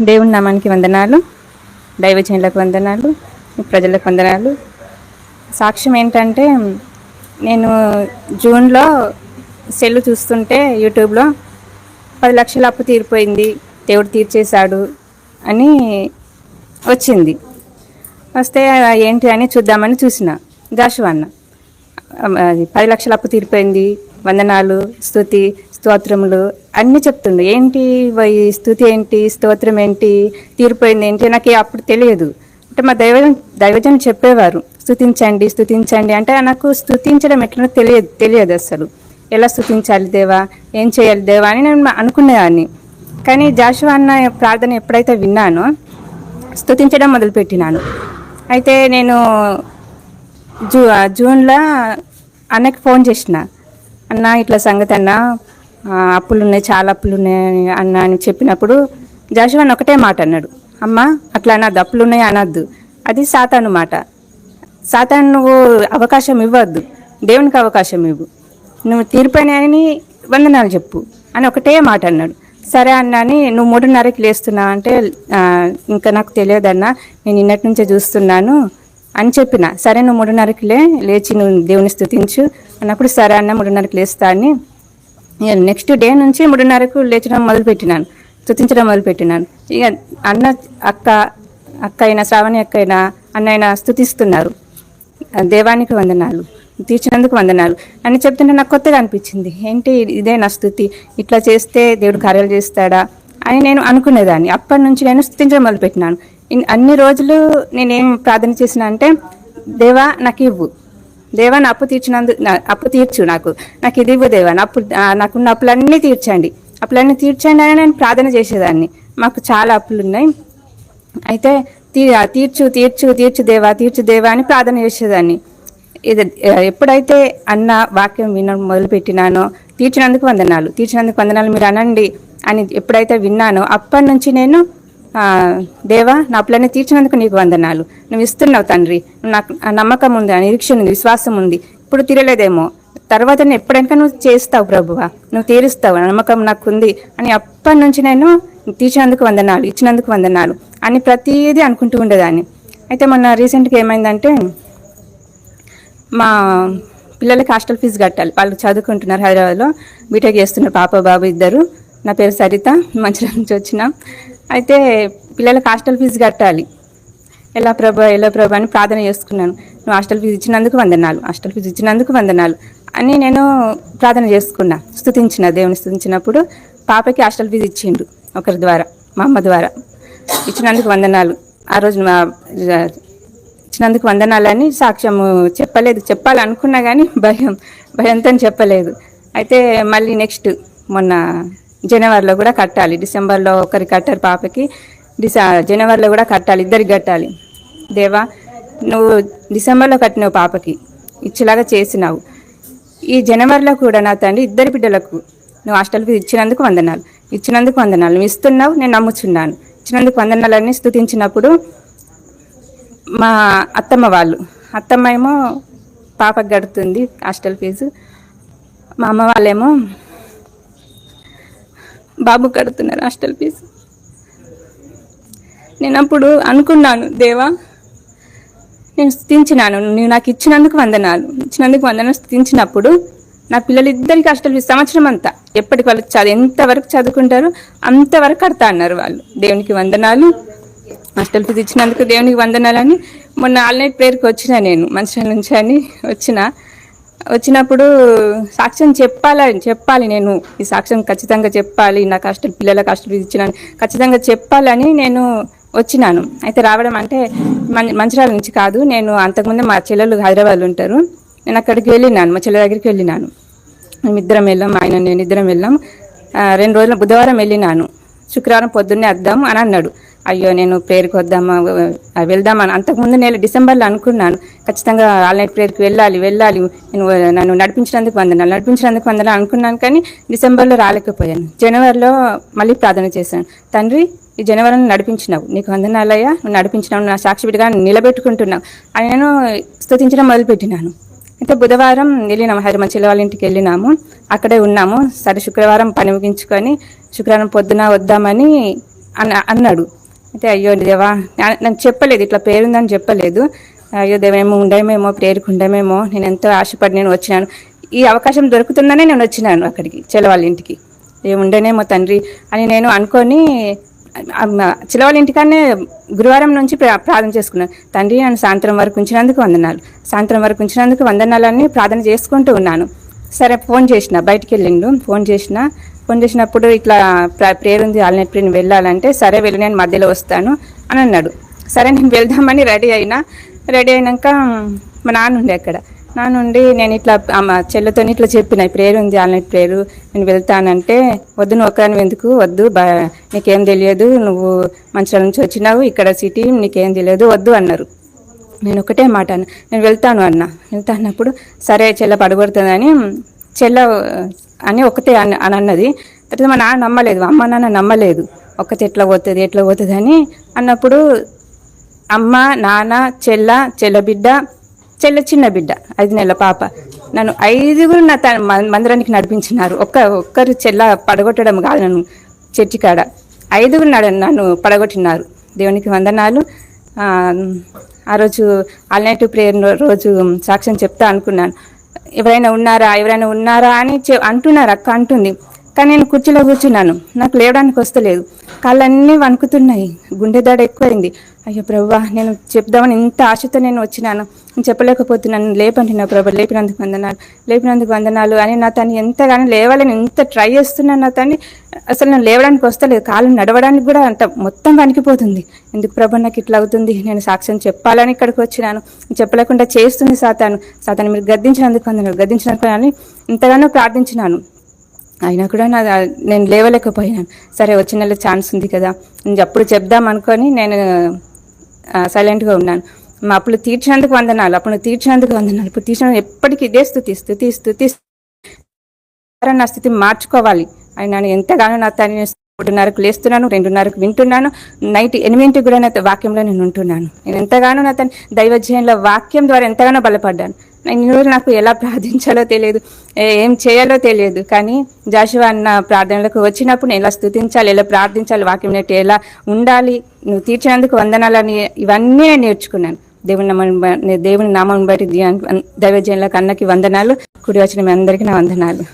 దేవుని నామానికి వందనాలు, దైవజనులకు వందనాలు, ప్రజలకు వందనాలు. సాక్ష్యం ఏంటంటే, నేను జూన్లో సెల్ చూస్తుంటే యూట్యూబ్లో 10 లక్షల అప్పు తీరిపోయింది, దేవుడు తీర్చేశాడు అని వచ్చింది. వస్తే ఏంటి అని చూద్దామని చూసిన. జాషువా అన్న 10 లక్షల అప్పు తీరిపోయింది, వందనాలు, స్తుతి, స్తోత్రములు అన్నీ చెప్తుండు. ఏంటి ఈ స్తుతి ఏంటి, స్తోత్రం ఏంటి, తీరిపోయింది ఏంటి, నాకు అప్పుడు తెలియదు. అంటే మా దైవజన్ చెప్పేవారు, స్తుతించండి స్తుతించండి అంటే. నాకు స్తుతించడం ఎట్లనో తెలియదు అసలు. ఎలా స్తుతించాలి దేవా, ఏం చేయాలి దేవా అని నేను అనుకునేదాన్ని. కానీ జాషువా అన్న ప్రార్థన ఎప్పుడైతే విన్నానో స్తుతించడం మొదలుపెట్టినాను. అయితే నేను జూన్లో అన్నకి ఫోన్ చేసిన. అన్న ఇట్లా సంగతి అన్న, అప్పులున్నాయి, చాలా అప్పులున్నాయి అన్న అని చెప్పినప్పుడు జాషువా ఒకటే మాట అన్నాడు, అమ్మ అట్లా అనద్దు, అప్పులున్నాయి అనద్దు, అది సాతాను మాట. సాతాను నువ్వు అవకాశం ఇవ్వద్దు, దేవునికి అవకాశం ఇవ్వు, నువ్వు తీరిపోయినాయని వందనాలు చెప్పు అని ఒకటే మాట అన్నాడు. సరే అన్న అని, నువ్వు 3:30కి లేస్తున్నావు అంటే ఇంకా నాకు తెలియదన్నా, నేను నిన్నటి నుంచే చూస్తున్నాను అని చెప్పిన. సరే నువ్వు 3:30కి లేచి నువ్వు దేవుని స్తుతించు అన్నప్పుడు, సరే అన్న 3:30కి లేస్తా అని నెక్స్ట్ డే నుంచి 3:30కు లేచడం మొదలుపెట్టినాను, స్తుతించడం మొదలుపెట్టినాను. ఇక అన్న అక్క అయినా శ్రావణి అక్క అయినా అన్నైనా స్తుతిస్తున్నారు. దేవానికి వందనాలు, తీర్చినందుకు వందనాలు అని చెప్తుంటే నాకు కొత్తగా అనిపించింది. ఏంటి ఇదే నా స్తుతి, ఇట్లా చేస్తే దేవుడు కార్యాలు చేస్తాడా అని నేను అనుకునేదాన్ని. అప్పటి నుంచి నేను స్తుతించడం మొదలుపెట్టినాను. అన్ని రోజులు నేనేం ప్రార్థన చేసిన అంటే, దేవా నాకు ఇవ్వు, దేవా నా అప్పు తీర్చు, నాకు ఇది ఇవ్వు దేవా, నాకున్న అప్పులన్నీ తీర్చండి అని నేను ప్రార్థన చేసేదాన్ని. మాకు చాలా అప్పులు ఉన్నాయి, అయితే తీర్చు తీర్చు తీర్చు దేవా అని ప్రార్థన చేసేదాన్ని. ఇది ఎప్పుడైతే అన్న వాక్యం వినడం మొదలుపెట్టినానో, తీర్చినందుకు వందనాలు మీరు అనండి అని ఎప్పుడైతే విన్నానో, అప్పటి నుంచి నేను దేవా నా అప్పులన్నీ తీర్చినందుకు నీకు వందనాలు, నువ్వు ఇస్తున్నావు తండ్రి, నాకు నమ్మకం ఉంది, నిరీక్షణ ఉంది, విశ్వాసం ఉంది, ఇప్పుడు తీరలేదేమో, తర్వాత నేను ఎప్పుడైనా నువ్వు చేస్తావు ప్రభువా, నువ్వు తీరుస్తావు, నమ్మకం నాకు ఉంది అని అప్పటి నుంచి నేను తీర్చినందుకు వందనాలు, ఇచ్చినందుకు వందనాలు అని ప్రతిదీ అనుకుంటూ ఉండేదాన్ని. అయితే మొన్న రీసెంట్గా ఏమైందంటే, మా పిల్లలకి హాస్టల్ ఫీజు కట్టాలి. వాళ్ళు చదువుకుంటున్నారు, హైదరాబాద్లో బీటెక్ చేస్తున్నారు, పాప బాబు ఇద్దరు. నా పేరు సరిత, మంచిర్యాల నుంచి వచ్చిన. అయితే పిల్లలకి హాస్టల్ ఫీజు కట్టాలి, ఎలా ప్రభా అని ప్రార్థన చేసుకున్నాను. నువ్వు హాస్టల్ ఫీజు ఇచ్చినందుకు వందనాలు అని నేను ప్రార్థన చేసుకున్నా, దేవుని స్తుతించినప్పుడు పాపకి హాస్టల్ ఫీజు ఇచ్చిండు ఒకరి ద్వారా, మా అమ్మ ద్వారా. ఇచ్చినందుకు వందనాలు, ఆ రోజు ఇచ్చినందుకు వందనాలని సాక్ష్యము చెప్పాలనుకున్నా కానీ భయంతో చెప్పలేదు. అయితే మళ్ళీ నెక్స్ట్ మొన్న జనవరిలో కూడా కట్టాలి, డిసెంబర్లో ఒకరికి కట్టారు పాపకి, జనవరిలో కూడా కట్టాలి, ఇద్దరికి కట్టాలి. దేవా నువ్వు డిసెంబర్లో కట్టినావు, పాపకి ఇచ్చేలాగా చేసినావు, ఈ జనవరిలో కూడా నా తండ్రి ఇద్దరి బిడ్డలకు నువ్వు హాస్టల్ ఫీజు ఇచ్చినందుకు వందనాలు, నువ్వు ఇస్తున్నావు, నేను నమ్ముచున్నాను, ఇచ్చినందుకు వందనాలని స్తుతించినప్పుడు మా అత్తమ్మ ఏమో పాపకు కడుతుంది హాస్టల్ ఫీజు, మా అమ్మ వాళ్ళేమో బాబు కడుతున్నారు హాస్టల్ ఫీజు. నేను అప్పుడు అనుకున్నాను, దేవా నేను స్తుతించినాను, నువ్వు నాకు ఇచ్చినందుకు వందనాలు స్తుతించినప్పుడు నా పిల్లలిద్దరికి హాస్టల్ ఫీజు సంవత్సరం అంతా ఎప్పటికి వాళ్ళు ఎంతవరకు చదువుకుంటారో అంతవరకు కడతా అన్నారు వాళ్ళు. దేవునికి వందనాలు, హాస్టల్ ఫీజు ఇచ్చినందుకు దేవునికి వందనాలని. మొన్న ఆల్ నైట్ ప్రేయర్కి వచ్చిన, నేను మంచిర్యాల నుంచి అని వచ్చినప్పుడు సాక్ష్యం చెప్పాలి, నేను ఈ సాక్ష్యం ఖచ్చితంగా చెప్పాలి, నాకు పిల్లలకు హాస్టల్ ఫీజు ఇచ్చినాను ఖచ్చితంగా చెప్పాలని నేను వచ్చినాను. అయితే రావడం అంటే మంచిర్యాల నుంచి కాదు, నేను అంతకుముందే మా చెల్లెలు హైదరాబాద్లో ఉంటారు, నేను అక్కడికి వెళ్ళినాను, మా చెల్లెల దగ్గరికి వెళ్ళినాను. మేమిద్దరం వెళ్ళాం, ఆయన నేను ఇద్దరం వెళ్ళాం. 2 రోజుల బుధవారం వెళ్ళినాను, శుక్రవారం పొద్దున్నే వద్దాము అని అన్నాడు. అయ్యో నేను ప్రేయర్కి వెళ్దామని అంతకుముందు నేను డిసెంబర్లో అనుకున్నాను, ఖచ్చితంగా ఆల్ నైట్ ప్రేయర్కి వెళ్ళాలి, నేను నన్ను నడిపించినందుకు వందనాలు అనుకున్నాను. కానీ డిసెంబర్లో రాలేకపోయాను. జనవరిలో మళ్ళీ ప్రార్థన చేశాను, తండ్రి ఈ జనవరిని నడిపించినావు, నీకు వందనాలయ్యా, నువ్వు నడిపించినావు, నా సాక్షిగా నిలబెట్టుకుంటున్నావు అని నేను స్తుతించడం మొదలుపెట్టినాను. అయితే బుధవారం వెళ్ళినాము, హైదరాబాద్ చెల్లె వాళ్ళ ఇంటికి వెళ్ళినాము, అక్కడే ఉన్నాము. సరే శుక్రవారం పని ముగించుకొని శుక్రవారం పొద్దున వద్దామని అన్నాడు. అయితే అయ్యో దేవా, నాకు చెప్పలేదు, ఇట్లా పేరుందని చెప్పలేదు. అయ్యో దేవేమో ఉండేమేమో, ప్రేరుకు ఉండమేమో, నేను ఎంతో ఆశపడి నేను వచ్చినాను, ఈ అవకాశం దొరుకుతుందనే నేను వచ్చినాను అక్కడికి, చెల్లవాళ్ళ ఇంటికి. ఉండేనేమో తండ్రి అని నేను అనుకొని చిలవాళ్ళ ఇంటికానే గురువారం నుంచి ప్రార్థన చేసుకున్నాను. తండ్రి నన్ను సాయంత్రం వరకు ఉంచినందుకు వందనాలు, సాయంత్రం వరకు ఉంచినందుకు వందనాలని ప్రార్థన చేసుకుంటూ ఉన్నాను. సరే ఫోన్ చేసిన, బయటికి వెళ్ళిండు, ఫోన్ చేసినప్పుడు ఇట్లా ప్రేయర్ ఉంది, ఆల్నైట్ ప్రేయర్ వెళ్ళాలంటే సరే వెళ్ళి నేను మధ్యలో వస్తాను అని అన్నాడు. సరే నేను వెళ్దామని రెడీ అయినాక మా నాన్న ఉండే అక్కడ. నానుండి నేను ఇట్లా చెల్లెతో ఇట్లా చెప్పిన, ప్రేయర్ ఉంది, ఆల్నైట్ ప్రేయర్, నేను వెళ్తానంటే వద్దు, నువ్వు ఒక్కని ఎందుకు వద్దు, నీకేం తెలియదు, నువ్వు మంచిర్యాల నుంచి వచ్చినావు, ఇక్కడ సిటీ, నీకేం తెలియదు, వద్దు అన్నారు. నేను ఒకటే మాట నేను వెళ్తాను అన్నప్పుడు సరే చెల్ల పడగొడుతుందని చెల్ల అని ఒకటే అని అన్నది. తర్వాత మా నాన్న నమ్మలేదు, అమ్మ నాన్న నమ్మలేదు, ఒక్కతే ఎట్లా పోతుంది అని అన్నప్పుడు అమ్మ, నాన్న, చెల్ల బిడ్డ, చిన్న బిడ్డ 5 నెలల పాప, నన్ను 5గురు నా మందిరానికి నడిపించినారు. ఒక్కరు చెల్ల పడగొట్టడం కాదు, నన్ను చర్చికాడ 5గురు నన్ను పడగొట్టినారు. దేవునికి వందనాలు. ఆ రోజు ఆల్నైట్ ప్రేయర్ రోజు సాక్ష్యం చెప్తా అనుకున్నాను. ఎవరైనా ఉన్నారా అని అంటున్నారు, అక్క అంటుంది. కానీ నేను కుర్చీలో కూర్చున్నాను, నాకు లేవడానికి వస్తలేదు, కాళ్ళన్నీ వణుకుతున్నాయి, గుండె దాడ ఎక్కువైంది. అయ్యో ప్రభువా, నేను చెప్దామని ఇంత ఆశతో నేను వచ్చినాను, నేను చెప్పలేకపోతున్నాను, లేపంటున్నా ప్రభు, లేపినందుకు వందనాలు అని నా తను ఎంతగానో లేవాలని ఎంత ట్రై చేస్తున్నాను. నా తన్ని అసలు నేను లేవడానికి వస్తలేదు, కాళ్ళు నడవడానికి కూడా అంత మొత్తం వణికిపోతుంది. ఎందుకు ప్రభు నాకు ఇట్లా అవుతుంది, నేను సాక్ష్యం చెప్పాలని ఇక్కడికి వచ్చినాను, చెప్పలేకుండా చేస్తుంది సాతాను మీరు గద్దించినందుకు అని ఇంతగానో ప్రార్థించినాను. అయినా కూడా నేను లేవలేకపోయినాను. సరే వచ్చే నెల ఛాన్స్ ఉంది కదా, నేను అప్పుడు చెప్దాం అనుకొని నేను సైలెంట్గా ఉన్నాను. మా అప్పులు తీర్చినందుకు వందనాలు, ఇప్పుడు తీర్చిన ఎప్పటికీ ఇదే స్థుతి నా స్థితి మార్చుకోవాలి. ఆయన ఎంతగానో నా తల్లి 3:30కు లేస్తున్నాను, 2:30కు వింటున్నాను, నైట్ 8ంటికి కూడా నా వాక్యంలో నేను ఉంటున్నాను. నేను ఎంతగానో నా తన దైవజయంలో వాక్యం ద్వారా ఎంతగానో బలపడ్డాను. నేను నాకు ఎలా ప్రార్థించాలో తెలియదు, ఏం చేయాలో తెలియదు. కానీ జాషువా అన్న ప్రార్థనలకు వచ్చినప్పుడు నేను ఎలా స్తుతించాలి, ఎలా ప్రార్థించాలి, వాక్యం నేటి ఎలా ఉండాలి, నువ్వు తీర్చినందుకు వందనాలని ఇవన్నీ నేను నేర్చుకున్నాను. దేవుని నామం బట్టి దైవజనులకు అన్నకి వందనాలు. కూడి వచ్చిన మీ అందరికీ నా వందనాలు.